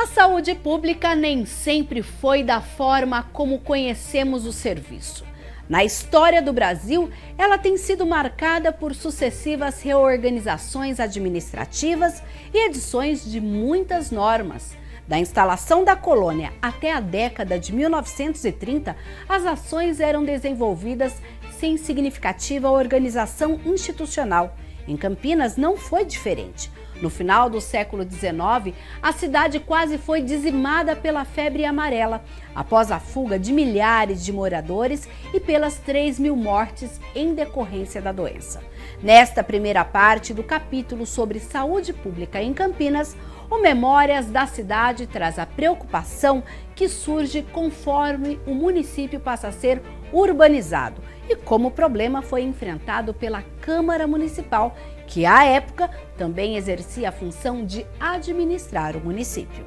A saúde pública nem sempre foi da forma como conhecemos o serviço. Na história do Brasil, ela tem sido marcada por sucessivas reorganizações administrativas e edições de muitas normas. Da instalação da colônia até a década de 1930, as ações eram desenvolvidas sem significativa organização institucional. Em Campinas não foi diferente. No final do século XIX, a cidade quase foi dizimada pela febre amarela, após a fuga de milhares de moradores e pelas 3.000 mortes em decorrência da doença. Nesta primeira parte do capítulo sobre saúde pública em Campinas, o Memórias da Cidade traz a preocupação que surge conforme o município passa a ser urbanizado e como o problema foi enfrentado pela Câmara Municipal, que à época também exercia a função de administrar o município.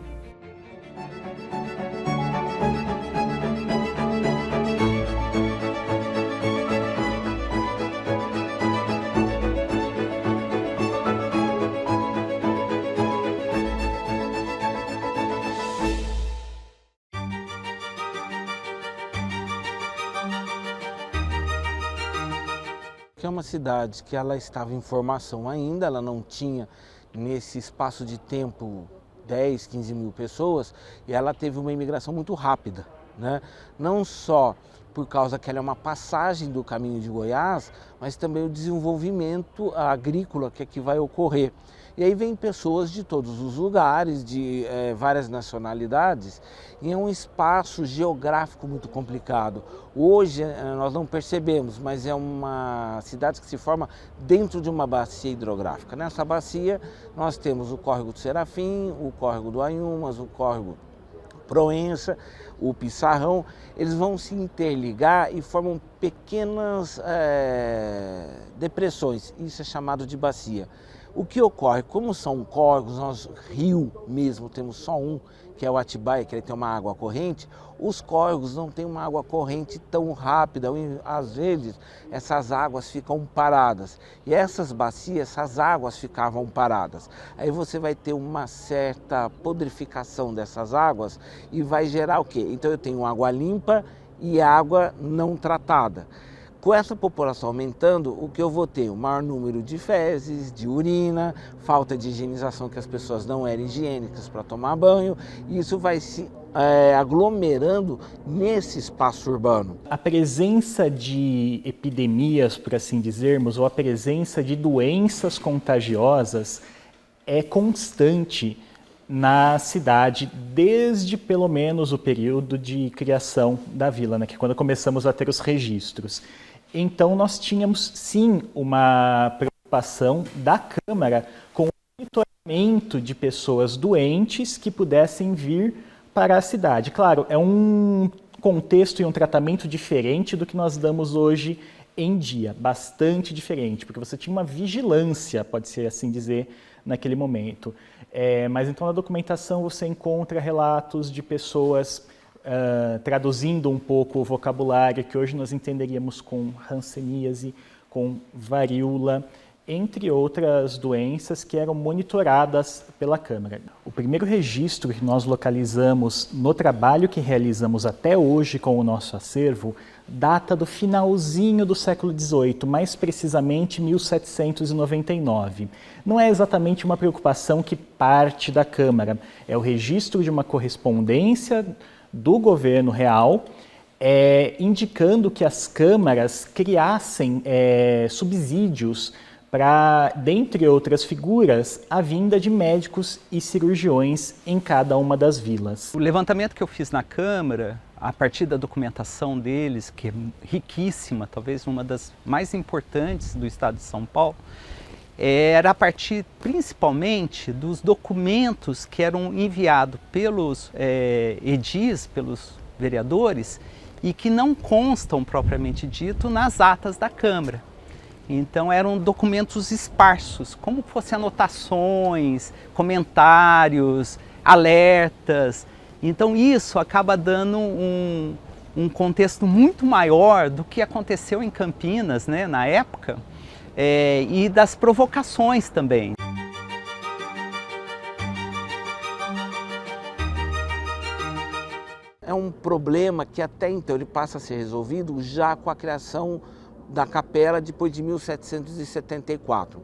Que é uma cidade que ela estava em formação ainda, ela não tinha nesse espaço de tempo 10, 15 mil pessoas e ela teve uma imigração muito rápida, né? Não só por causa que ela é uma passagem do caminho de Goiás, mas também o desenvolvimento agrícola que aqui vai ocorrer. E aí vem pessoas de todos os lugares, de várias nacionalidades, e é um espaço geográfico muito complicado. Hoje nós não percebemos, mas é uma cidade que se forma dentro de uma bacia hidrográfica. Nessa bacia nós temos o córrego do Serafim, o córrego do Anhumas, o córrego Proença, o Pissarrão. Eles vão se interligar e formam pequenas depressões, isso é chamado de bacia. O que ocorre, como são córregos, nós rio mesmo, temos só um, que é o Atibaia, que ele tem uma água corrente, os córregos não têm uma água corrente tão rápida, às vezes essas águas ficam paradas. E essas bacias, essas águas ficavam paradas. Aí você vai ter uma certa podrificação dessas águas e vai gerar o quê? Então eu tenho água limpa e água não tratada. Com essa população aumentando, o que eu vou ter? O maior número de fezes, de urina, falta de higienização, que as pessoas não eram higiênicas para tomar banho, e isso vai se aglomerando nesse espaço urbano. A presença de epidemias, por assim dizermos, ou a presença de doenças contagiosas é constante na cidade desde pelo menos o período de criação da vila, né, que é quando começamos a ter os registros. Então nós tínhamos sim uma preocupação da Câmara com o monitoramento de pessoas doentes que pudessem vir para a cidade. Claro, é um contexto e um tratamento diferente do que nós damos hoje em dia, bastante diferente, porque você tinha uma vigilância, pode-se assim dizer, naquele momento. Mas então na documentação você encontra relatos de pessoas traduzindo um pouco o vocabulário que hoje nós entenderíamos com hanseníase, com varíola, entre outras doenças que eram monitoradas pela Câmara. O primeiro registro que nós localizamos no trabalho que realizamos até hoje com o nosso acervo data do finalzinho do século XVIII, mais precisamente 1799. Não é exatamente uma preocupação que parte da Câmara, é o registro de uma correspondência do governo real, indicando que as câmaras criassem subsídios para, dentre outras figuras, a vinda de médicos e cirurgiões em cada uma das vilas. O levantamento que eu fiz na Câmara, a partir da documentação deles, que é riquíssima, talvez uma das mais importantes do estado de São Paulo, era a partir principalmente dos documentos que eram enviados pelos edis, pelos vereadores, e que não constam propriamente dito nas atas da Câmara. Então eram documentos esparsos, como fossem anotações, comentários, alertas. Então isso acaba dando um contexto muito maior do que aconteceu em Campinas, né, na época, e das provocações também. É um problema que até então ele passa a ser resolvido já com a criação da capela depois de 1774.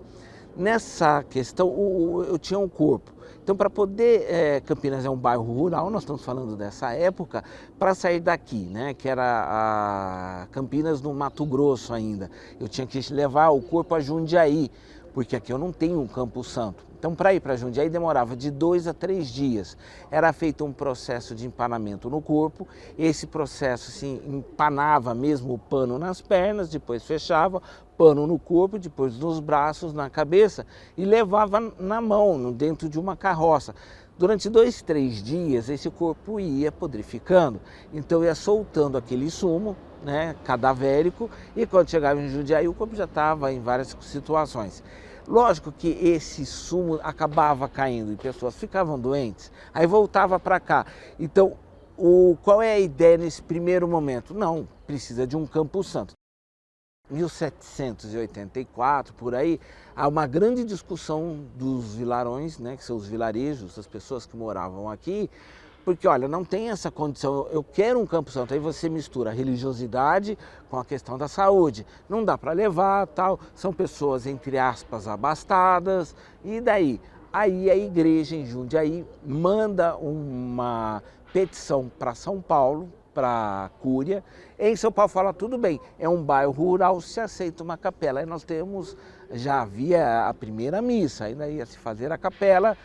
Nessa questão, eu tinha um corpo. Então, para poder, Campinas é um bairro rural, nós estamos falando dessa época, para sair daqui, né, que era a Campinas no Mato Grosso ainda. Eu tinha que levar o corpo a Jundiaí, porque aqui eu não tenho um Campo Santo. Então, para ir para Jundiaí demorava de 2 a 3 dias. Era feito um processo de empanamento no corpo. Esse processo se empanava mesmo o pano nas pernas, depois fechava, pano no corpo, depois nos braços, na cabeça e levava na mão, dentro de uma carroça. Durante 2, 3 dias esse corpo ia pudrificando. Então ia soltando aquele sumo, né, cadavérico, e quando chegava em Jundiaí o corpo já estava em várias situações. Lógico que esse sumo acabava caindo e pessoas ficavam doentes, aí voltava para cá. Então, qual é a ideia nesse primeiro momento? Não, precisa de um Campo Santo. 1784, por aí, há uma grande discussão dos vilarões, né, que são os vilarejos, as pessoas que moravam aqui, porque, olha, não tem essa condição, eu quero um Campo Santo, aí você mistura a religiosidade com a questão da saúde, não dá para levar, tal, são pessoas, entre aspas, abastadas, e daí? Aí a igreja em Jundiaí manda uma petição para São Paulo, para a Cúria. Em São Paulo fala, tudo bem, é um bairro rural, se aceita uma capela. Aí nós temos, já havia a primeira missa, ainda ia se fazer a capela,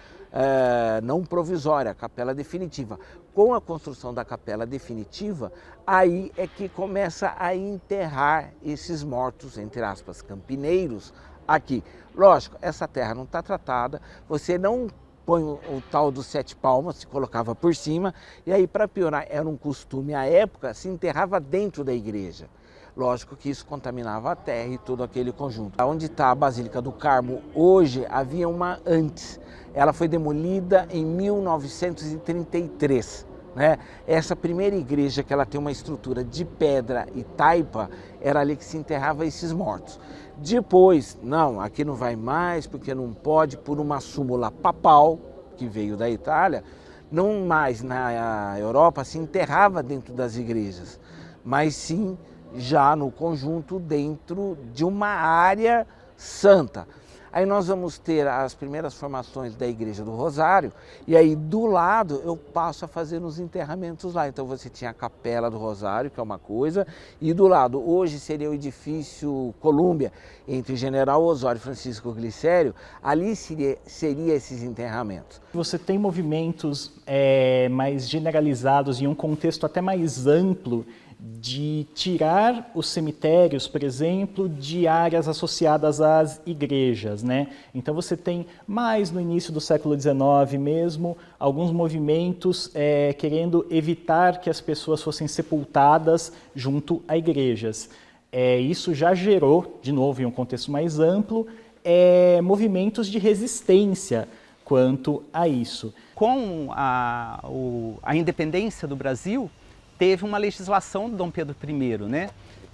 não provisória, a capela definitiva. Com a construção da capela definitiva, aí é que começa a enterrar esses mortos, entre aspas, campineiros, aqui. Lógico, essa terra não está tratada, você não põe o tal dos 7 palmas, se colocava por cima, e aí, para piorar, era um costume à época, se enterrava dentro da igreja. Lógico que isso contaminava a terra e todo aquele conjunto. Onde está a Basílica do Carmo hoje, havia uma antes. Ela foi demolida em 1933. Né? Essa primeira igreja, que ela tem uma estrutura de pedra e taipa, era ali que se enterrava esses mortos. Depois, não, aqui não vai mais, porque não pode, por uma súmula papal, que veio da Itália, não mais na Europa se enterrava dentro das igrejas, mas sim já no conjunto dentro de uma área santa. Aí nós vamos ter as primeiras formações da Igreja do Rosário, e aí do lado eu passo a fazer os enterramentos lá. Então você tinha a Capela do Rosário, que é uma coisa, e do lado, hoje seria o edifício Colúmbia, entre General Osório e Francisco Glicério, ali seria esses enterramentos. Você tem movimentos mais generalizados em um contexto até mais amplo, de tirar os cemitérios, por exemplo, de áreas associadas às igrejas, né? Então você tem, mais no início do século XIX mesmo, alguns movimentos querendo evitar que as pessoas fossem sepultadas junto a igrejas. Isso já gerou, de novo em um contexto mais amplo, movimentos de resistência quanto a isso. Com a independência do Brasil, teve uma legislação do Dom Pedro I, né,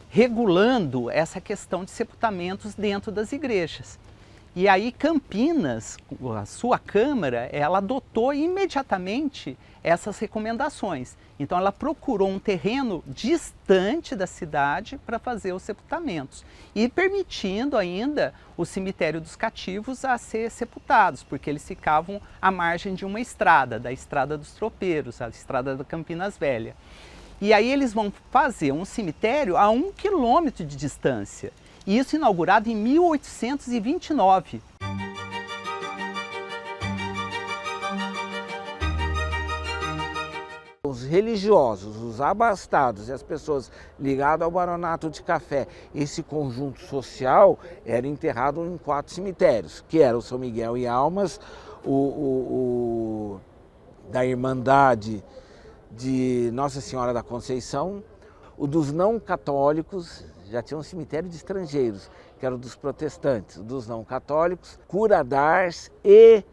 regulando essa questão de sepultamentos dentro das igrejas. E aí Campinas, a sua Câmara, ela adotou imediatamente essas recomendações. Então ela procurou um terreno distante da cidade para fazer os sepultamentos e permitindo ainda o cemitério dos cativos a ser sepultados, porque eles ficavam à margem de uma estrada, da Estrada dos Tropeiros, a estrada da Campinas Velha. E aí eles vão fazer um cemitério a 1 quilômetro de distância. E isso inaugurado em 1829. Os religiosos, os abastados e as pessoas ligadas ao baronato de café, esse conjunto social era enterrado em 4 cemitérios, que eram o São Miguel e Almas, o da Irmandade de Nossa Senhora da Conceição, o dos não católicos, já tinha um cemitério de estrangeiros, que era o dos protestantes, o dos não católicos, Curadars e,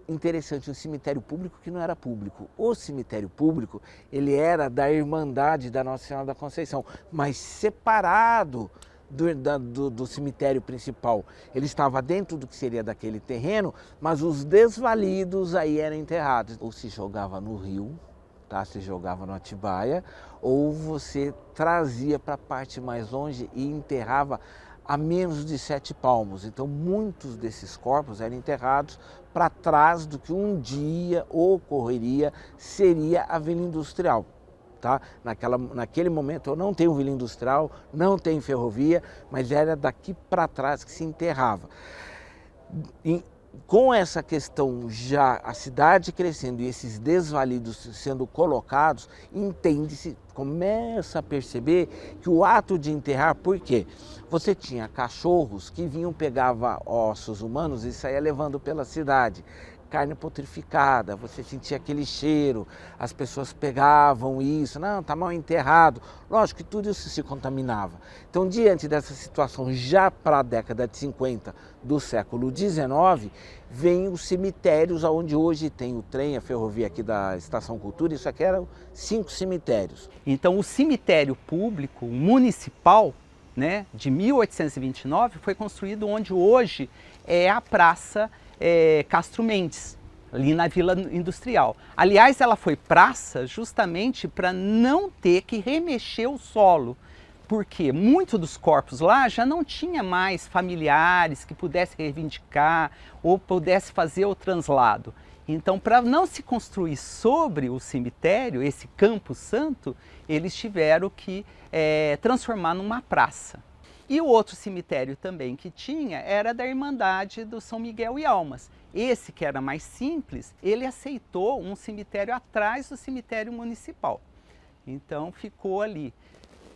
interessante, um cemitério público que não era público. O cemitério público, ele era da Irmandade da Nossa Senhora da Conceição, mas separado do cemitério principal. Ele estava dentro do que seria daquele terreno, mas os desvalidos aí eram enterrados. Ou se jogava no rio, tá? Se jogava no Atibaia, ou você trazia para a parte mais longe e enterrava a menos de 7 palmos. Então muitos desses corpos eram enterrados para trás do que um dia ocorreria, seria a Vila Industrial. Tá? Naquele momento eu não tenho vila industrial, não tenho ferrovia, mas era daqui para trás que se enterrava. Com essa questão já a cidade crescendo e esses desvalidos sendo colocados, entende-se, começa a perceber que o ato de enterrar, por quê? Você tinha cachorros que vinham, pegavam ossos humanos e saía levando pela cidade. Carne putrificada, você sentia aquele cheiro, as pessoas pegavam isso, não, está mal enterrado. Lógico que tudo isso se contaminava. Então, diante dessa situação, já para a década de 50 do século XIX, vem os cemitérios, onde hoje tem o trem, a ferrovia aqui da Estação Cultura, isso aqui eram 5 cemitérios. Então, o cemitério público municipal, né, de 1829, foi construído onde hoje é a Praça Castro Mendes, ali na Vila Industrial. Aliás, ela foi praça justamente para não ter que remexer o solo, porque muitos dos corpos lá já não tinha mais familiares que pudessem reivindicar ou pudesse fazer o translado. Então, para não se construir sobre o cemitério, esse Campo Santo, eles tiveram que transformar numa praça. E o outro cemitério também que tinha era da Irmandade do São Miguel e Almas. Esse, que era mais simples, ele aceitou um cemitério atrás do cemitério municipal. Então ficou ali.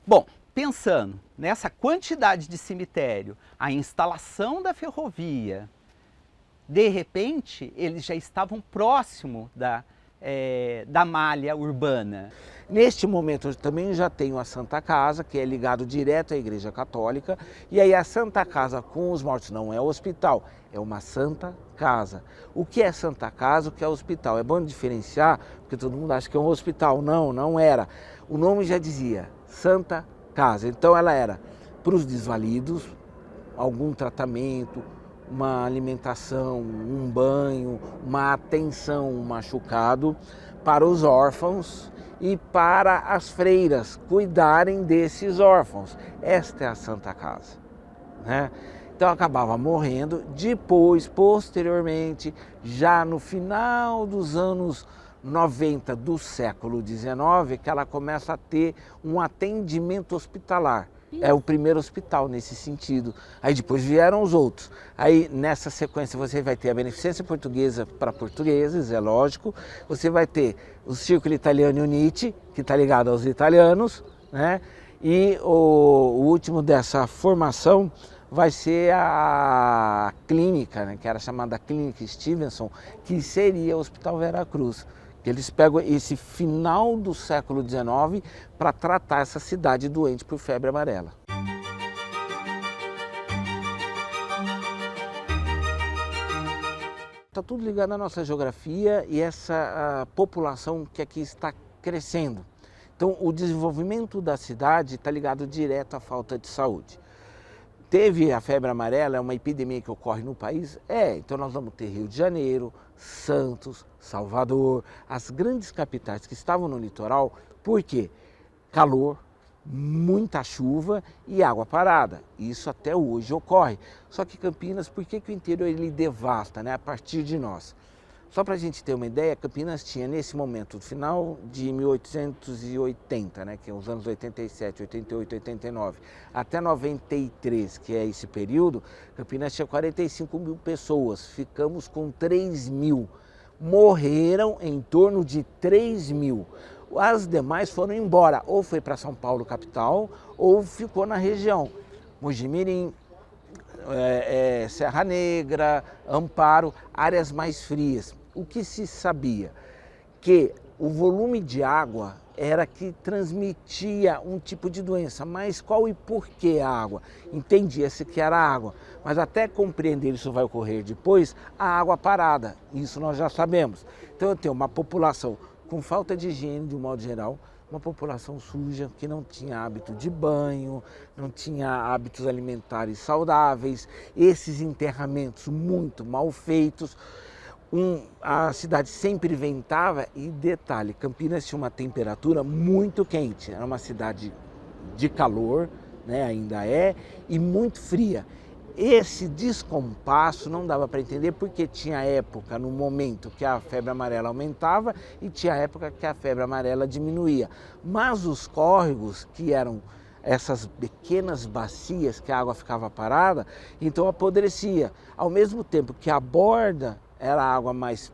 Bom, pensando nessa quantidade de cemitério, a instalação da ferrovia, de repente eles já estavam próximo da malha urbana. Neste momento eu também já tenho a Santa Casa, que é ligado direto à Igreja Católica, e aí a Santa Casa com os mortos não é hospital, é uma Santa Casa. O que é Santa Casa, o que é hospital? É bom diferenciar, porque todo mundo acha que é um hospital. Não, não era. O nome já dizia Santa Casa, então ela era para os desvalidos, algum tratamento, uma alimentação, um banho, uma atenção, um machucado, para os órfãos e para as freiras cuidarem desses órfãos. Esta é a Santa Casa, né? Então acabava morrendo, depois, posteriormente, já no final dos anos 90 do século XIX, que ela começa a ter um atendimento hospitalar. É o primeiro hospital nesse sentido. Aí depois vieram os outros. Aí nessa sequência você vai ter a Beneficência Portuguesa para portugueses, é lógico. Você vai ter o Círculo Italiano Unite, que está ligado aos italianos, né? E o último dessa formação vai ser a clínica, né? Que era chamada Clínica Stevenson, que seria o Hospital Vera Cruz. Eles pegam esse final do século XIX para tratar essa cidade doente por febre amarela. Está tudo ligado à nossa geografia e essa população que aqui está crescendo. Então, o desenvolvimento da cidade está ligado direto à falta de saúde. Teve a febre amarela, é uma epidemia que ocorre no país? Então nós vamos ter Rio de Janeiro, Santos, Salvador, as grandes capitais que estavam no litoral, por quê? Calor, muita chuva e água parada. Isso até hoje ocorre. Só que Campinas, por que o interior ele devasta, né? A partir de nós? Só para a gente ter uma ideia, Campinas tinha nesse momento, no final de 1880, né, que é os anos 87, 88, 89, até 93, que é esse período, Campinas tinha 45 mil pessoas, ficamos com 3 mil. Morreram em torno de 3 mil. As demais foram embora, ou foi para São Paulo, capital, ou ficou na região. Mogi-mirim, Serra Negra, Amparo, áreas mais frias. O que se sabia? Que o volume de água era que transmitia um tipo de doença, mas qual e por que a água? Entendia-se que era água, mas até compreender isso vai ocorrer depois, a água parada, isso nós já sabemos. Então eu tenho uma população com falta de higiene de um modo geral, uma população suja, que não tinha hábito de banho, não tinha hábitos alimentares saudáveis, esses enterramentos muito mal feitos. A cidade sempre ventava e, detalhe, Campinas tinha uma temperatura muito quente, era uma cidade de calor, né, ainda é, e muito fria. Esse descompasso não dava para entender porque tinha época no momento que a febre amarela aumentava e tinha época que a febre amarela diminuía. Mas os córregos, que eram essas pequenas bacias que a água ficava parada, então apodrecia. Ao mesmo tempo que a borda era a água mais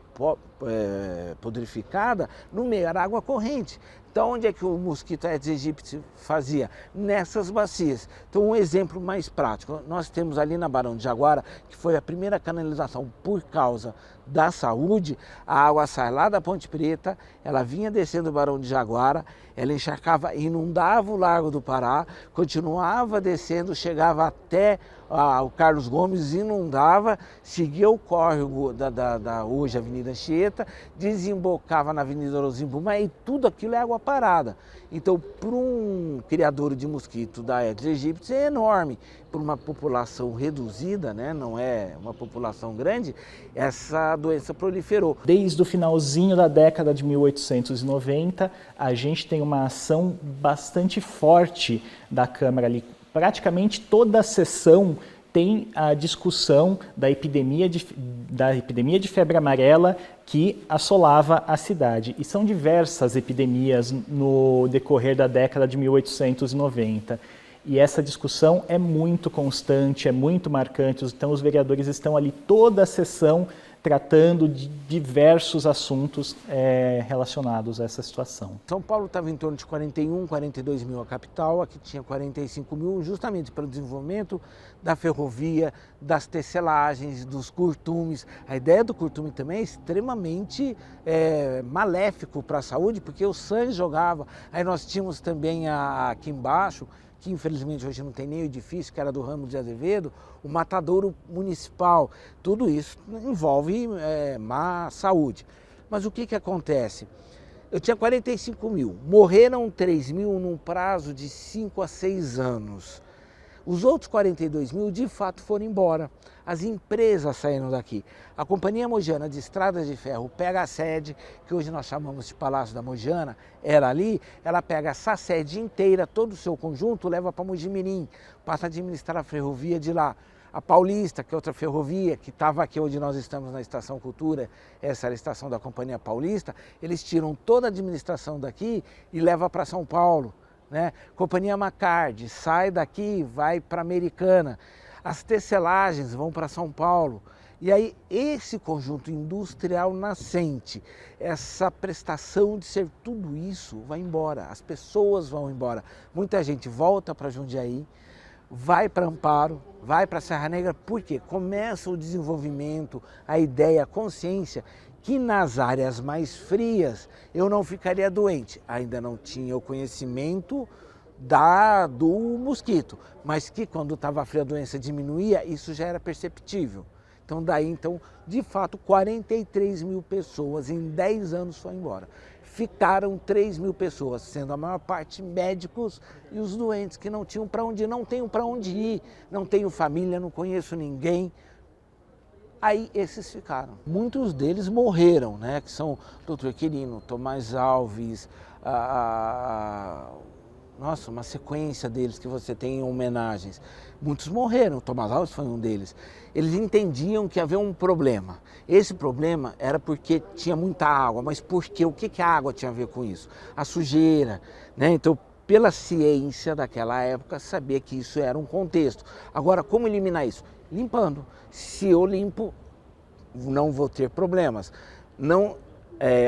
podrificada, no meio era água corrente. Então, onde é que o mosquito Aedes aegypti fazia? Nessas bacias. Então, um exemplo mais prático. Nós temos ali na Barão de Jaguara, que foi a primeira canalização por causa da saúde, a água sai lá da Ponte Preta, ela vinha descendo o Barão de Jaguara, ela encharcava, inundava o Largo do Pará, continuava descendo, chegava até o Carlos Gomes, inundava, seguia o córrego da hoje Avenida Anchieta, desembocava na Avenida Orozimbo-Maia, e tudo aquilo é água parada. Então, para um criador de mosquito da Aedes aegypti é enorme. Para uma população reduzida, né, não é uma população grande, essa doença proliferou. Desde o finalzinho da década de 1890, a gente tem uma ação bastante forte da Câmara ali. Praticamente toda a sessão tem a discussão da epidemia de febre amarela que assolava a cidade. E são diversas epidemias no decorrer da década de 1890. E essa discussão é muito constante, é muito marcante. Então os vereadores estão ali toda a sessão tratando de diversos assuntos relacionados a essa situação. São Paulo estava em torno de 41, 42 mil a capital, aqui tinha 45 mil, justamente pelo desenvolvimento da ferrovia, das tecelagens, dos curtumes. A ideia do curtume também é extremamente maléfico para a saúde, porque o sangue jogava. Aí nós tínhamos também aqui embaixo, que infelizmente hoje não tem nem o edifício, que era do Ramos de Azevedo, o matadouro municipal. Tudo isso envolve má saúde. Mas o que acontece? Eu tinha 45 mil, morreram 3 mil num prazo de 5 a 6 anos. Os outros 42 mil, de fato, foram embora. As empresas saíram daqui. A Companhia Mogiana de Estradas de Ferro pega a sede, que hoje nós chamamos de Palácio da Mogiana, era ali, ela pega essa sede inteira, todo o seu conjunto, leva para Mojimirim, passa a administrar a ferrovia de lá. A Paulista, que é outra ferrovia, que estava aqui onde nós estamos na Estação Cultura, essa era a estação da Companhia Paulista, eles tiram toda a administração daqui e levam para São Paulo. Né? Companhia Macard sai daqui, vai para Americana, as tecelagens vão para São Paulo. E aí esse conjunto industrial nascente, essa prestação de ser tudo isso vai embora, as pessoas vão embora. Muita gente volta para Jundiaí, vai para Amparo, vai para Serra Negra, porque começa o desenvolvimento, a ideia, a consciência que nas áreas mais frias eu não ficaria doente. Ainda não tinha o conhecimento do mosquito, mas que quando estava fria a doença diminuía, isso já era perceptível. Então daí, de fato, 43 mil pessoas em 10 anos foram embora. Ficaram 3 mil pessoas, sendo a maior parte médicos e os doentes que não tinham para onde ir, não tenho para onde ir, não tenho família, não conheço ninguém. Aí esses ficaram. Muitos deles morreram, né? Que são o Dr. Quirino, Tomás Alves, nossa, uma sequência deles que você tem em homenagens. Muitos morreram, Tomás Alves foi um deles. Eles entendiam que havia um problema. Esse problema era porque tinha muita água, mas por quê? O que a água tinha a ver com isso? A sujeira, né? Então, pela ciência daquela época, sabia que isso era um contexto. Agora, como eliminar isso? Limpando. Se eu limpo, não vou ter problemas. Não,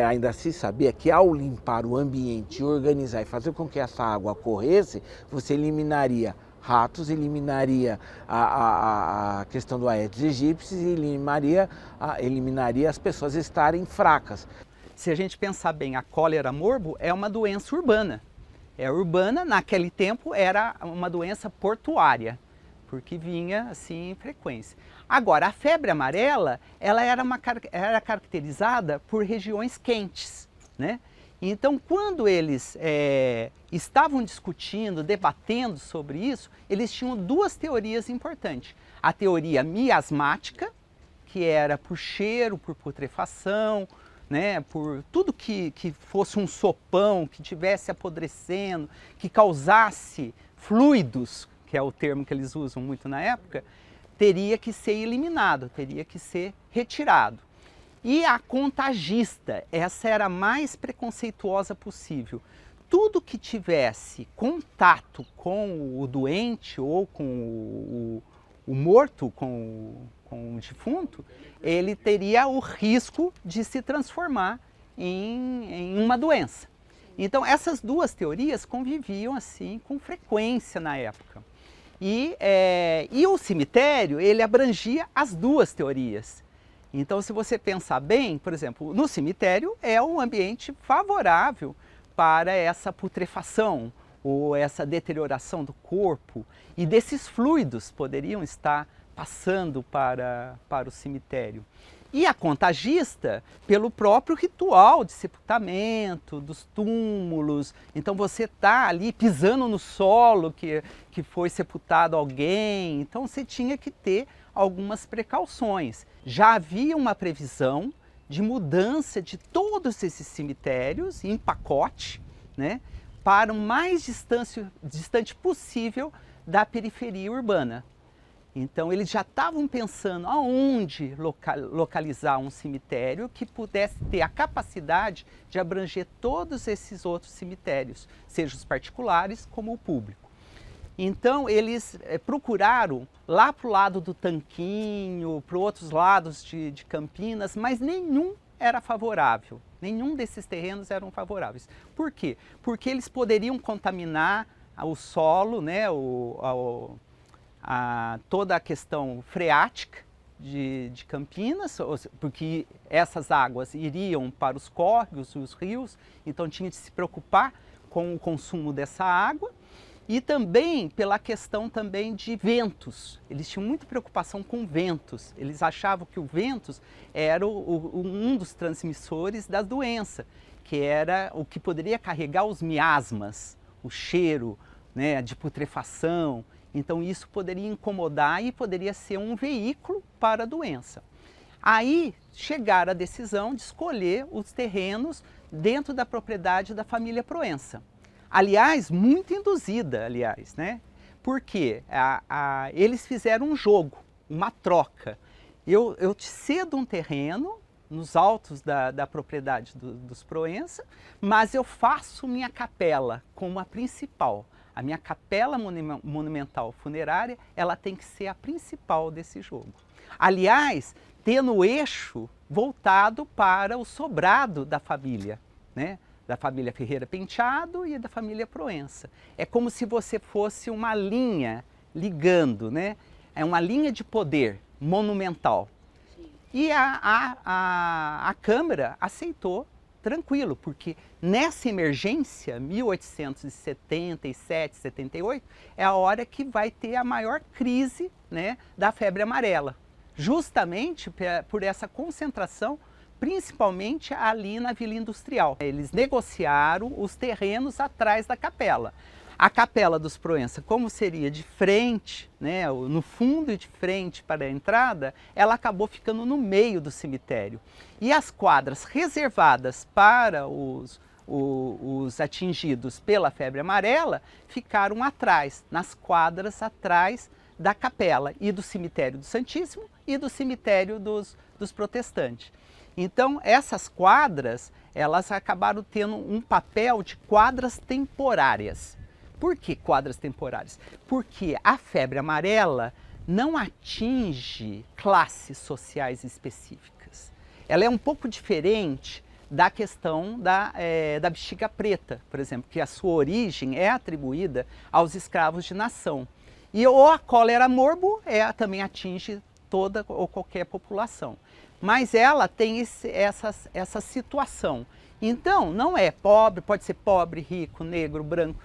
ainda se sabia que ao limpar o ambiente, organizar e fazer com que essa água corresse, você eliminaria ratos, eliminaria a questão do Aedes aegypti e eliminaria as pessoas estarem fracas. Se a gente pensar bem, a cólera morbo é uma doença urbana. É urbana, naquele tempo era uma doença portuária, porque vinha assim em frequência. Agora, a febre amarela, ela era caracterizada por regiões quentes, né? Então, quando eles estavam discutindo, debatendo sobre isso, eles tinham duas teorias importantes. A teoria miasmática, que era por cheiro, por putrefação, né, por tudo que fosse um sopão, que tivesse apodrecendo, que causasse fluidos, que é o termo que eles usam muito na época, teria que ser eliminado, teria que ser retirado. E a contagista, essa era a mais preconceituosa possível. Tudo que tivesse contato com o doente ou com o morto, com o defunto, ele teria o risco de se transformar em uma doença. Então essas duas teorias conviviam assim com frequência na época. E o cemitério, ele abrangia as duas teorias. Então, se você pensar bem, por exemplo, no cemitério é um ambiente favorável para essa putrefação ou essa deterioração do corpo, e desses fluidos poderiam estar passando para o cemitério. E a contagista, pelo próprio ritual de sepultamento, dos túmulos. Então você está ali pisando no solo que foi sepultado alguém, então você tinha que ter algumas precauções. Já havia uma previsão de mudança de todos esses cemitérios em pacote, né, para o mais distante possível da periferia urbana. Então eles já estavam pensando aonde localizar um cemitério que pudesse ter a capacidade de abranger todos esses outros cemitérios, seja os particulares como o público. Então eles procuraram lá para o lado do Tanquinho, para outros lados de Campinas, mas nenhum era favorável, nenhum desses terrenos eram favoráveis. Por quê? Porque eles poderiam contaminar o solo, né, toda a questão freática de Campinas, porque essas águas iriam para os córregos, os rios, então tinha de se preocupar com o consumo dessa água. E também pela questão também de ventos. Eles tinham muita preocupação com ventos. Eles achavam que o ventos era um dos transmissores da doença, que era o que poderia carregar os miasmas, o cheiro, né, de putrefação. Então isso poderia incomodar e poderia ser um veículo para a doença. Aí chegaram à decisão de escolher os terrenos dentro da propriedade da família Proença. Aliás, muito induzida, aliás, né? Porque eles fizeram um jogo, uma troca. Eu te cedo um terreno nos altos da propriedade dos Proença, mas eu faço minha capela como a principal. A minha capela monumental funerária, ela tem que ser a principal desse jogo. Aliás, tendo o eixo voltado para o sobrado da família, né? Da família Ferreira Penteado e da família Proença. É como se você fosse uma linha ligando, né? É uma linha de poder monumental. Sim. E a Câmara aceitou tranquilo, porque nessa emergência, 1877, 78, é a hora que vai ter a maior crise, né, da febre amarela. Justamente por essa concentração, principalmente ali na Vila Industrial. Eles negociaram os terrenos atrás da capela. A capela dos Proença, como seria de frente, né, no fundo e de frente para a entrada, ela acabou ficando no meio do cemitério. E as quadras reservadas para os atingidos pela febre amarela ficaram atrás, nas quadras atrás da capela e do cemitério do Santíssimo e do cemitério dos protestantes. Então, essas quadras, elas acabaram tendo um papel de quadras temporárias. Por que quadras temporárias? Porque a febre amarela não atinge classes sociais específicas. Ela é um pouco diferente da questão da bexiga preta, por exemplo, que a sua origem é atribuída aos escravos de nação. E ou a cólera morbo também atinge toda ou qualquer população. Mas ela tem essa situação. Então, não é pobre, pode ser pobre, rico, negro, branco,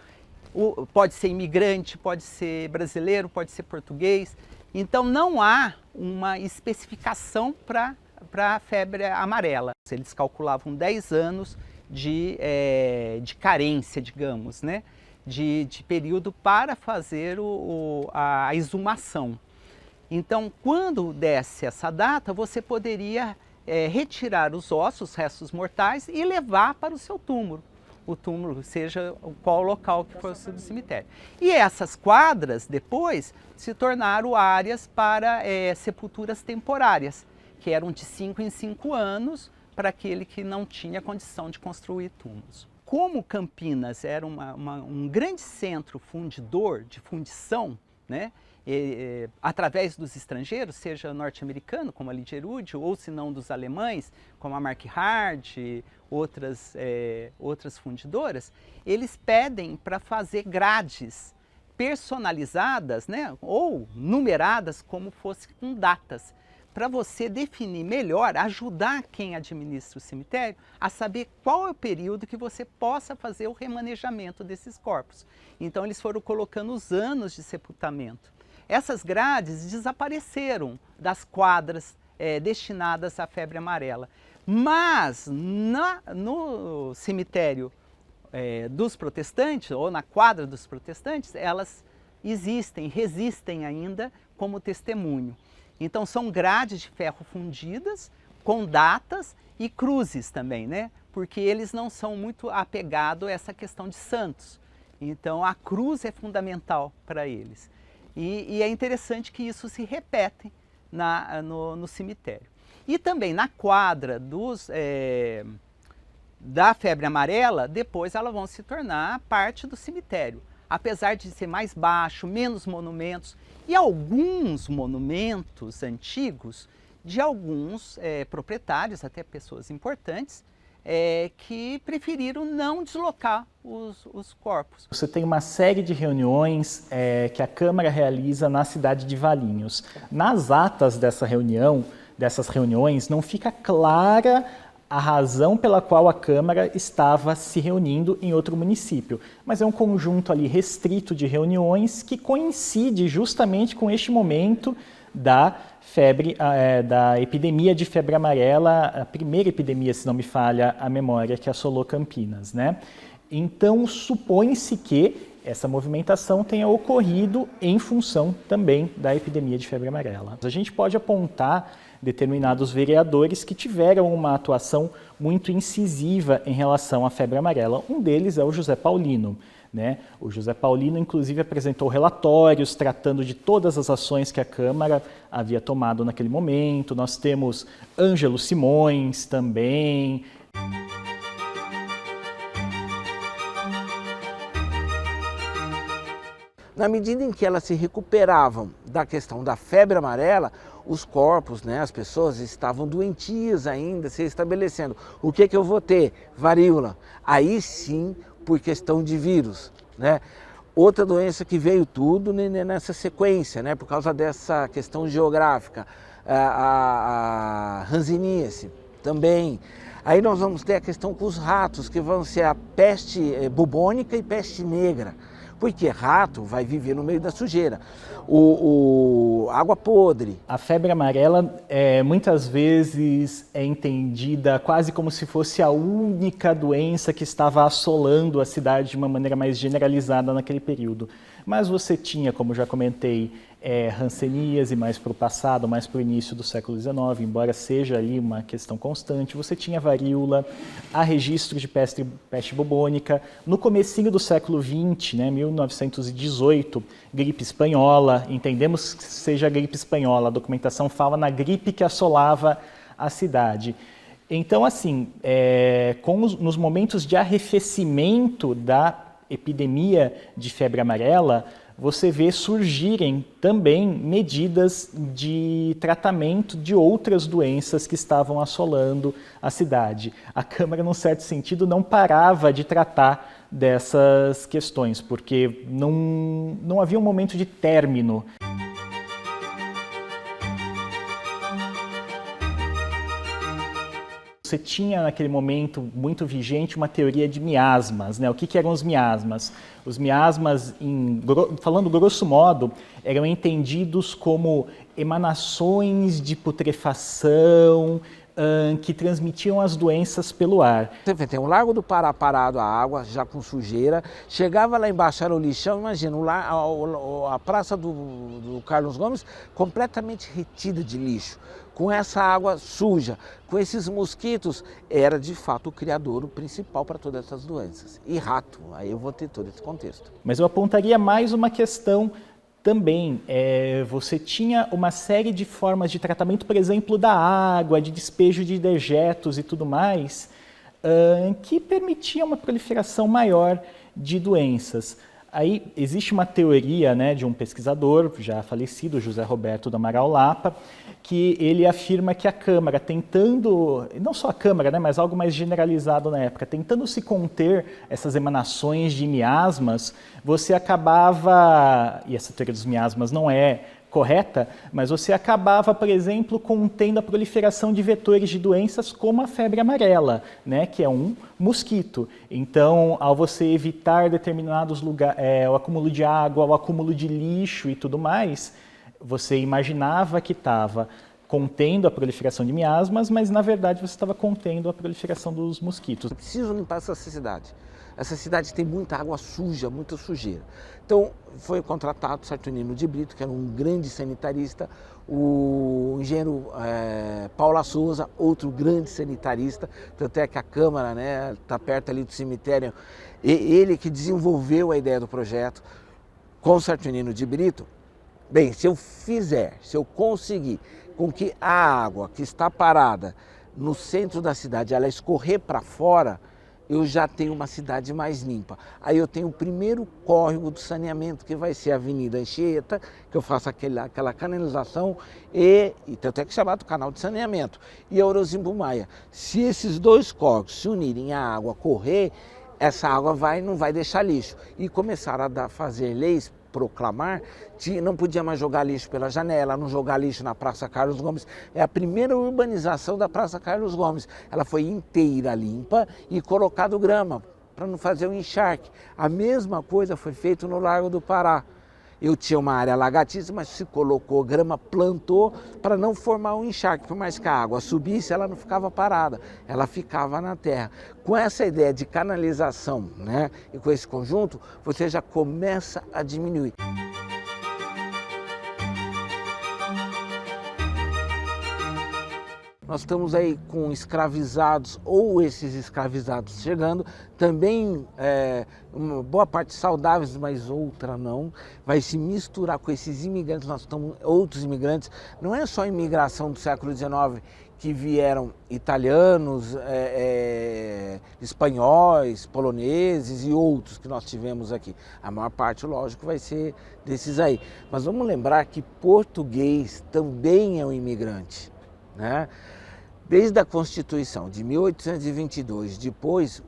pode ser imigrante, pode ser brasileiro, pode ser português. Então, não há uma especificação para a febre amarela. Eles calculavam 10 anos de carência, digamos, né? de período para fazer a exumação. Então, quando desse essa data, você poderia retirar os ossos, os restos mortais, e levar para o seu túmulo. O túmulo, seja qual local que fosse do cemitério. E essas quadras, depois, se tornaram áreas para sepulturas temporárias, que eram de 5 em 5 anos, para aquele que não tinha condição de construir túmulos. Como Campinas era um grande centro fundidor, de fundição, né? Através dos estrangeiros, seja norte-americano, como a Ligerud, ou se não dos alemães, como a Mark Hard, outras fundidoras, eles pedem para fazer grades personalizadas, né, ou numeradas, como fosse com datas, para você definir melhor, ajudar quem administra o cemitério a saber qual é o período que você possa fazer o remanejamento desses corpos. Então eles foram colocando os anos de sepultamento. Essas grades desapareceram das quadras destinadas à febre amarela. Mas no cemitério dos protestantes, ou na quadra dos protestantes, elas existem, resistem ainda como testemunho. Então são grades de ferro fundidas, com datas e cruzes também, né? Porque eles não são muito apegados a essa questão de santos. Então a cruz é fundamental para eles. E é interessante que isso se repete no cemitério. E também na quadra da febre amarela, depois elas vão se tornar parte do cemitério. Apesar de ser mais baixo, menos monumentos, e alguns monumentos antigos de alguns proprietários, até pessoas importantes, que preferiram não deslocar os corpos. Você tem uma série de reuniões que a Câmara realiza na cidade de Valinhos. Nas atas dessas reuniões, não fica clara a razão pela qual a Câmara estava se reunindo em outro município. Mas é um conjunto ali restrito de reuniões que coincide justamente com este momento da epidemia de febre amarela, a primeira epidemia, se não me falha a memória, que assolou Campinas, né? Então, supõe-se que essa movimentação tenha ocorrido em função também da epidemia de febre amarela. A gente pode apontar determinados vereadores que tiveram uma atuação muito incisiva em relação à febre amarela. Um deles é o José Paulino, né? O José Paulino, inclusive, apresentou relatórios tratando de todas as ações que a Câmara havia tomado naquele momento. Nós temos Ângelo Simões também. Na medida em que elas se recuperavam da questão da febre amarela, os corpos, né, as pessoas estavam doentias ainda, se estabelecendo. O que eu vou ter? Varíola. Aí sim, por questão de vírus, né? Outra doença que veio tudo nessa sequência, né, por causa dessa questão geográfica, a hanseníase também. Aí nós vamos ter a questão com os ratos, que vão ser a peste bubônica e peste negra. Porque rato vai viver no meio da sujeira, água podre. A febre amarela muitas vezes é entendida quase como se fosse a única doença que estava assolando a cidade de uma maneira mais generalizada naquele período. Mas você tinha, como já comentei, hanseníase mais para o passado, mais para o início do século XIX, embora seja ali uma questão constante. Você tinha varíola, há registro de peste bubônica. No comecinho do século XX, né, 1918, gripe espanhola. Entendemos que seja a gripe espanhola, a documentação fala na gripe que assolava a cidade. Então, assim, nos momentos de arrefecimento da epidemia de febre amarela, você vê surgirem também medidas de tratamento de outras doenças que estavam assolando a cidade. A Câmara, num certo sentido, não parava de tratar dessas questões, porque não havia um momento de término. Você tinha, naquele momento, muito vigente uma teoria de miasmas, né? O que eram os miasmas? Os miasmas, falando grosso modo, eram entendidos como emanações de putrefação que transmitiam as doenças pelo ar. Tem o Largo do Pará parado, a água já com sujeira, chegava lá embaixo, era o lixão, imagina, a praça do Carlos Gomes completamente retida de lixo, com essa água suja, com esses mosquitos, era de fato o criadouro principal para todas essas doenças. E rato, aí eu vou ter todo esse contexto. Mas eu apontaria mais uma questão também, você tinha uma série de formas de tratamento, por exemplo, da água, de despejo de dejetos e tudo mais, que permitia uma proliferação maior de doenças. Aí existe uma teoria, né, de um pesquisador já falecido, José Roberto do Amaral Lapa, que ele afirma que a Câmara, tentando, não só a Câmara, né, mas algo mais generalizado na época, tentando se conter essas emanações de miasmas, você acabava, e essa teoria dos miasmas não é correta, mas você acabava, por exemplo, contendo a proliferação de vetores de doenças como a febre amarela, né, que é um mosquito. Então, ao você evitar determinados lugares, o acúmulo de água, o acúmulo de lixo e tudo mais, você imaginava que estava contendo a proliferação de miasmas, mas na verdade você estava contendo a proliferação dos mosquitos. Eu preciso limpar essa cidade. Essa cidade tem muita água suja, muita sujeira. Então, foi contratado o Saturnino de Brito, que era um grande sanitarista, o engenheiro Paula Souza, outro grande sanitarista, tanto é que a Câmara, né, está perto ali do cemitério, ele que desenvolveu a ideia do projeto com o Saturnino de Brito. Bem, se eu conseguir com que a água que está parada no centro da cidade, ela escorrer para fora, eu já tenho uma cidade mais limpa. Aí eu tenho o primeiro córrego do saneamento, que vai ser a Avenida Anchieta, que eu faço aquela canalização, e tanto é que é chamado canal de saneamento, e a Orozimbo Maia. Se esses dois córregos se unirem, a água correr, essa água não vai deixar lixo. E começaram a fazer leis, proclamar, que não podia mais jogar lixo pela janela, não jogar lixo na Praça Carlos Gomes. É a primeira urbanização da Praça Carlos Gomes. Ela foi inteira limpa e colocado grama, para não fazer um encharque. A mesma coisa foi feita no Largo do Pará. Eu tinha uma área alagadiça, mas se colocou grama, plantou para não formar um encharque. Por mais que a água subisse, ela não ficava parada, ela ficava na terra. Com essa ideia de canalização, né, e com esse conjunto, você já começa a diminuir. Nós estamos aí com escravizados ou esses escravizados chegando, também uma boa parte saudáveis, mas outra não, vai se misturar com esses imigrantes, nós estamos outros imigrantes, não é só a imigração do século XIX que vieram italianos, espanhóis, poloneses e outros que nós tivemos aqui. A maior parte, lógico, vai ser desses aí. Mas vamos lembrar que português também é um imigrante, né? Desde a Constituição de 1822, depois,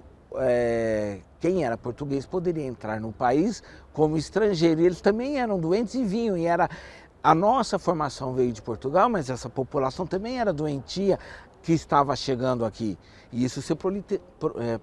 quem era português poderia entrar no país como estrangeiro. Eles também eram doentes e vinham, e a nossa formação veio de Portugal, mas essa população também era doentia que estava chegando aqui. E isso se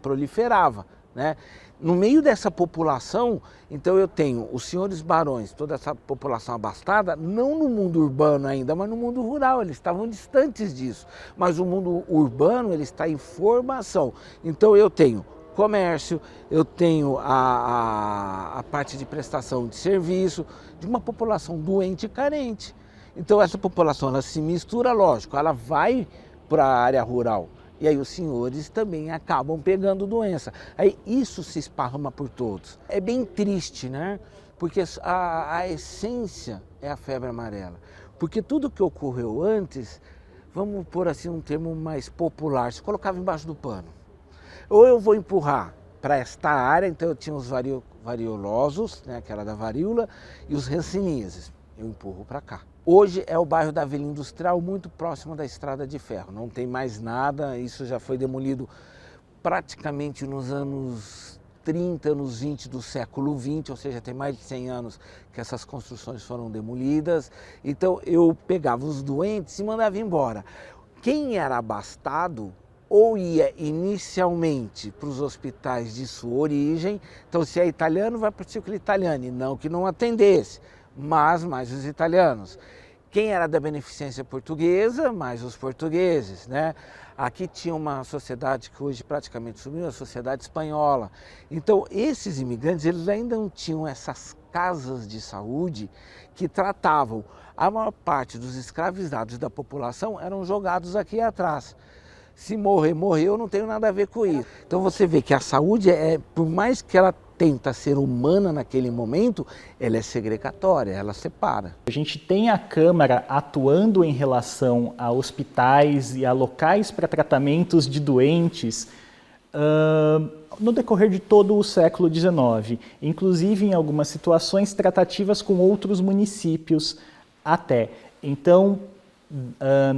proliferava, né? No meio dessa população, então eu tenho os senhores barões, toda essa população abastada, não no mundo urbano ainda, mas no mundo rural, eles estavam distantes disso. Mas o mundo urbano, ele está em formação. Então eu tenho comércio, eu tenho a parte de prestação de serviço, de uma população doente e carente. Então essa população, ela se mistura, lógico, ela vai para a área rural. E aí os senhores também acabam pegando doença. Aí isso se esparrama por todos. É bem triste, né? Porque a essência é a febre amarela. Porque tudo que ocorreu antes, vamos pôr assim um termo mais popular, se colocava embaixo do pano. Ou eu vou empurrar para esta área, então eu tinha os variolosos, né, que era da varíola, e os ranciníases. Eu empurro para cá. Hoje é o bairro da Vila Industrial, muito próximo da Estrada de Ferro. Não tem mais nada, isso já foi demolido praticamente nos anos 30, anos 20 do século XX, ou seja, tem mais de 100 anos que essas construções foram demolidas. Então eu pegava os doentes e mandava embora. Quem era abastado ou ia inicialmente para os hospitais de sua origem, então se é italiano vai para o círculo italiano, e não que não atendesse, mas mais os italianos. quem era da beneficência portuguesa, mais os portugueses, né? Aqui tinha uma sociedade que hoje praticamente sumiu, a sociedade espanhola. Então, esses imigrantes, eles ainda não tinham essas casas de saúde que tratavam. A maior parte dos escravizados da população eram jogados aqui atrás. Se morrer, morreu, não tenho nada a ver com isso. Então você vê que a saúde, por mais que ela tenta ser humana naquele momento, ela é segregatória, ela separa. A gente tem a Câmara atuando em relação a hospitais e a locais para tratamentos de doentes no decorrer de todo o século XIX, inclusive em algumas situações tratativas com outros municípios até. Então,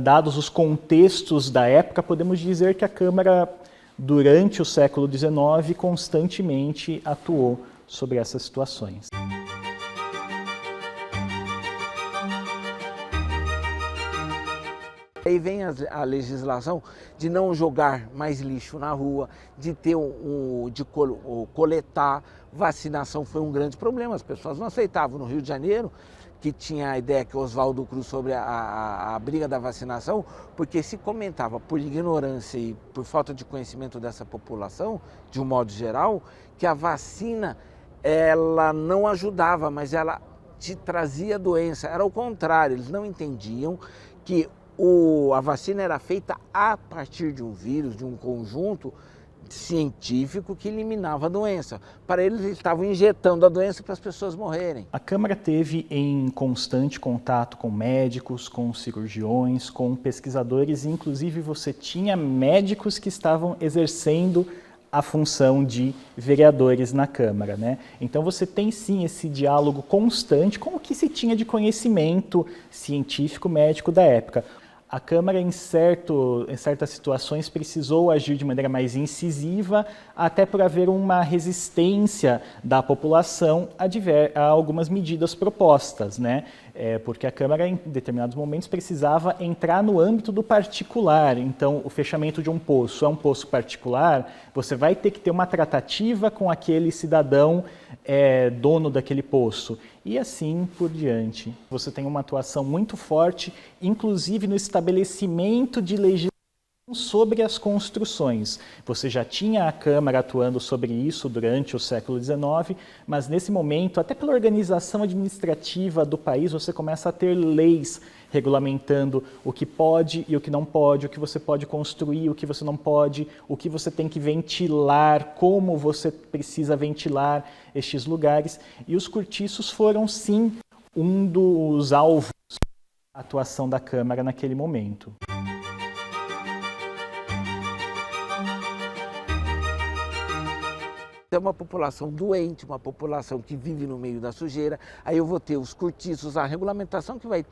dados os contextos da época, podemos dizer que a Câmara, durante o século XIX, constantemente atuou sobre essas situações. Aí vem a legislação de não jogar mais lixo na rua, de ter coletar. Vacinação foi um grande problema, as pessoas não aceitavam. No Rio de Janeiro, que tinha a ideia que Oswaldo Cruz sobre a briga da vacinação, porque se comentava por ignorância e por falta de conhecimento dessa população, de um modo geral, que a vacina ela não ajudava, mas ela te trazia doença. Era o contrário, eles não entendiam que a vacina era feita a partir de um vírus, de um conjunto científico que eliminava a doença. Para eles estavam injetando a doença para as pessoas morrerem. A Câmara teve em constante contato com médicos, com cirurgiões, com pesquisadores, e inclusive você tinha médicos que estavam exercendo a função de vereadores na Câmara, né? Então você tem sim esse diálogo constante com o que se tinha de conhecimento científico médico da época. A Câmara, em certas situações, precisou agir de maneira mais incisiva, até por haver uma resistência da população a algumas medidas propostas, né? Porque a Câmara, em determinados momentos, precisava entrar no âmbito do particular. Então, o fechamento de um poço é um poço particular, você vai ter que ter uma tratativa com aquele cidadão dono daquele poço. E assim por diante. Você tem uma atuação muito forte, inclusive no estabelecimento de legislação sobre as construções. Você já tinha a Câmara atuando sobre isso durante o século XIX, mas nesse momento, até pela organização administrativa do país, você começa a ter leis regulamentando o que pode e o que não pode, o que você pode construir, o que você não pode, o que você tem que ventilar, como você precisa ventilar estes lugares. E os cortiços foram, sim, um dos alvos da atuação da Câmara naquele momento. É uma população doente, uma população que vive no meio da sujeira. Aí eu vou ter os cortiços, a regulamentação que vai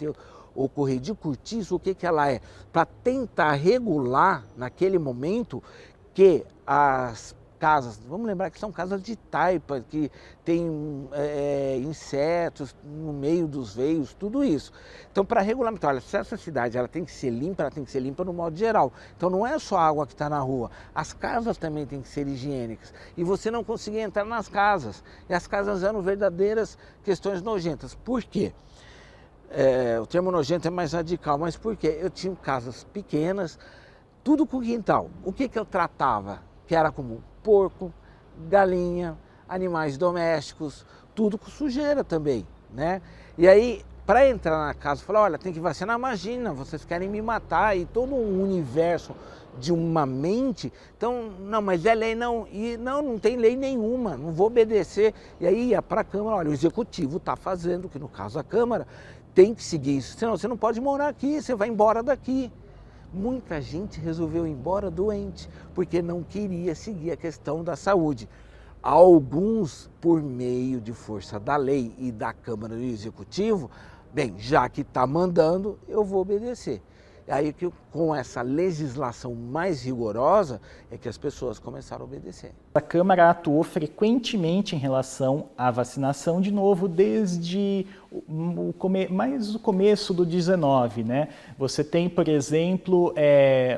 ocorrer de cortiço, o que ela é? Para tentar regular, naquele momento, que as casas, vamos lembrar que são casas de taipa, que tem insetos no meio dos veios, tudo isso. Então, para regulamentar, olha, se essa cidade ela tem que ser limpa, ela tem que ser limpa no modo geral. Então, não é só a água que está na rua, as casas também têm que ser higiênicas. E você não conseguia entrar nas casas. E as casas eram verdadeiras questões nojentas. Por quê? O termo nojento é mais radical, mas por quê? Eu tinha casas pequenas, tudo com quintal. O que eu tratava? Que era comum? Porco, galinha, animais domésticos, tudo com sujeira também, né? E aí, para entrar na casa, falar, olha, tem que vacinar, imagina, vocês querem me matar, e todo um universo de uma mente, então, não, mas é lei, não, e não tem lei nenhuma, não vou obedecer. E aí ia para a Câmara, olha, o Executivo está fazendo, que no caso a Câmara, tem que seguir isso, senão você não pode morar aqui, você vai embora daqui. Muita gente resolveu ir embora doente, porque não queria seguir a questão da saúde. Alguns, por meio de força da lei e da Câmara do Executivo, bem, já que está mandando, eu vou obedecer. Aí que com essa legislação mais rigorosa é que as pessoas começaram a obedecer. A Câmara atuou frequentemente em relação à vacinação, de novo, desde o começo do 19, né? Você tem, por exemplo,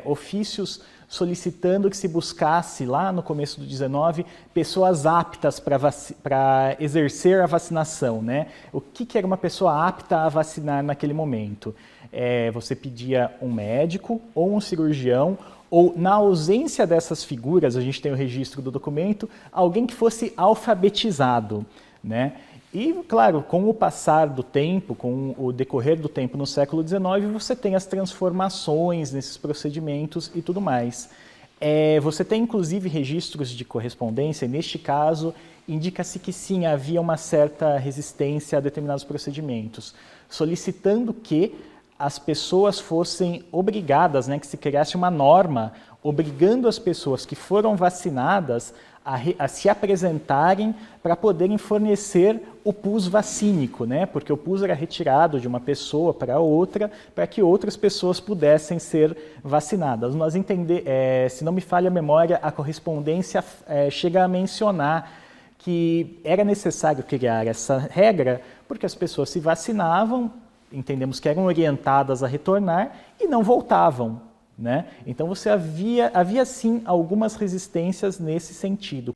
ofícios solicitando que se buscasse, lá no começo do 19, pessoas aptas para exercer a vacinação, né? O que era uma pessoa apta a vacinar naquele momento? Você pedia um médico ou um cirurgião, ou, na ausência dessas figuras, a gente tem o registro do documento, alguém que fosse alfabetizado, né? E, claro, com o passar do tempo, com o decorrer do tempo no século XIX, você tem as transformações nesses procedimentos e tudo mais. Você tem, inclusive, registros de correspondência, e neste caso, indica-se que sim, havia uma certa resistência a determinados procedimentos, solicitando que as pessoas fossem obrigadas, né, que se criasse uma norma obrigando as pessoas que foram vacinadas a se apresentarem para poderem fornecer o pus vacínico, né, porque o pus era retirado de uma pessoa para outra para que outras pessoas pudessem ser vacinadas. Nós se não me falha a memória, a correspondência chega a mencionar que era necessário criar essa regra porque as pessoas se vacinavam, entendemos que eram orientadas a retornar e não voltavam, né? Então havia sim algumas resistências nesse sentido.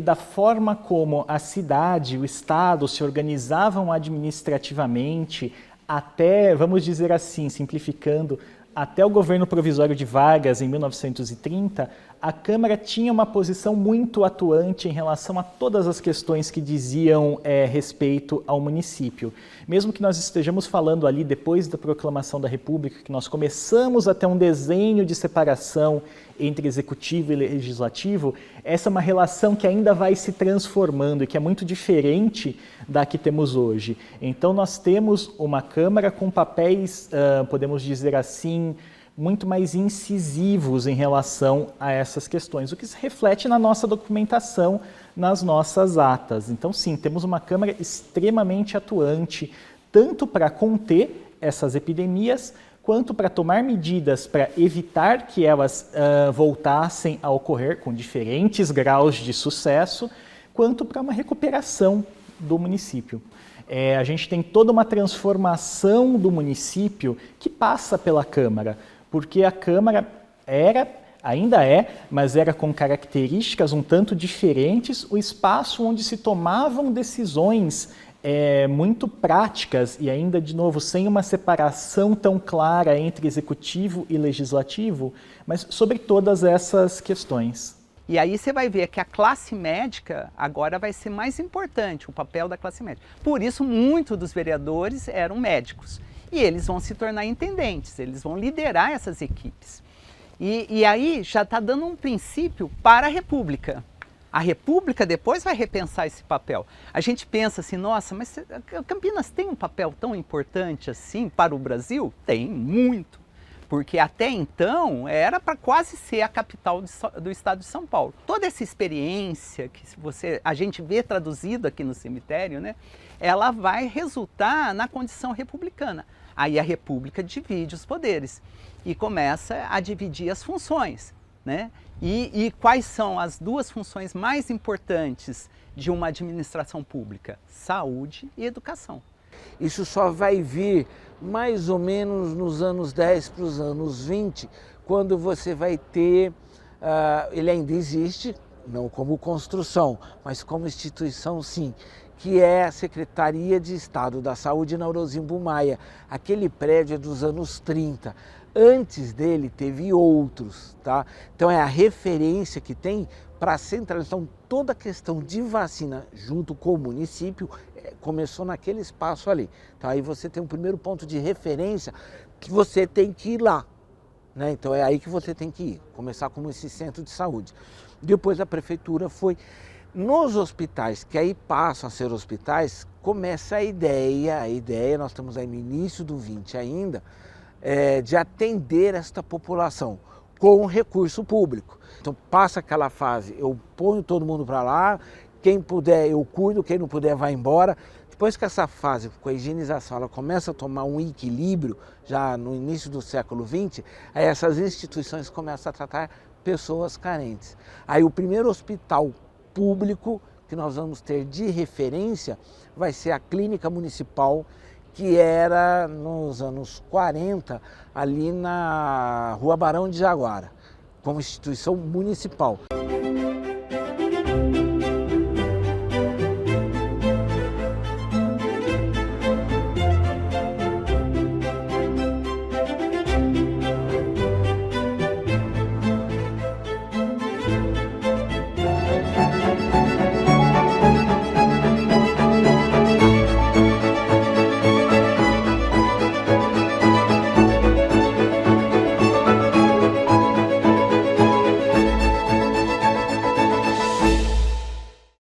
Da forma como a cidade, o estado se organizavam administrativamente, até, vamos dizer assim, simplificando, até o governo provisório de Vargas, em 1930, a Câmara tinha uma posição muito atuante em relação a todas as questões que diziam respeito ao município. Mesmo que nós estejamos falando ali, depois da proclamação da República, que nós começamos a ter um desenho de separação entre executivo e legislativo, essa é uma relação que ainda vai se transformando e que é muito diferente da que temos hoje. Então nós temos uma Câmara com papéis, podemos dizer assim, muito mais incisivos em relação a essas questões, o que se reflete na nossa documentação, nas nossas atas. Então sim, temos uma Câmara extremamente atuante, tanto para conter essas epidemias, quanto para tomar medidas para evitar que elas voltassem a ocorrer com diferentes graus de sucesso, quanto para uma recuperação do município. A gente tem toda uma transformação do município que passa pela Câmara, porque a Câmara ainda mas era com características um tanto diferentes, o espaço onde se tomavam decisões muito práticas e ainda, de novo, sem uma separação tão clara entre executivo e legislativo, mas sobre todas essas questões. E aí você vai ver que a classe médica agora vai ser mais importante, o papel da classe médica. Por isso, muitos dos vereadores eram médicos. E eles vão se tornar intendentes, eles vão liderar essas equipes. E aí já está dando um princípio para a República. A República depois vai repensar esse papel. A gente pensa assim, nossa, mas Campinas tem um papel tão importante assim para o Brasil? Tem, muito. Porque até então era para quase ser a capital do estado de São Paulo. Toda essa experiência que a gente vê traduzida aqui no cemitério, né, ela vai resultar na condição republicana. Aí a República divide os poderes e começa a dividir as funções, né? E quais são as duas funções mais importantes de uma administração pública? Saúde e educação. Isso só vai vir mais ou menos nos anos 10 para os anos 20, quando você vai ter, ele ainda existe, não como construção, mas como instituição sim, que é a Secretaria de Estado da Saúde na Orozimbo Maia. Aquele prédio é dos anos 30. Antes dele teve outros, tá? Então é a referência que tem para a centralização. Toda a questão de vacina junto com o município começou naquele espaço ali. Então aí você tem um primeiro ponto de referência que você tem que ir lá, né? Então é aí que você tem que ir, começar como esse centro de saúde. Depois a prefeitura foi... Nos hospitais, que aí passam a ser hospitais, começa a ideia, nós estamos aí no início do 20 ainda, de atender esta população com recurso público. Então passa aquela fase, eu ponho todo mundo para lá, quem puder eu cuido, quem não puder vai embora. Depois que essa fase com a higienização ela começa a tomar um equilíbrio, já no início do século 20, aí essas instituições começam a tratar pessoas carentes. Aí o primeiro hospital público que nós vamos ter de referência vai ser a Clínica Municipal, que era nos anos 40, ali na Rua Barão de Jaguara, como instituição municipal.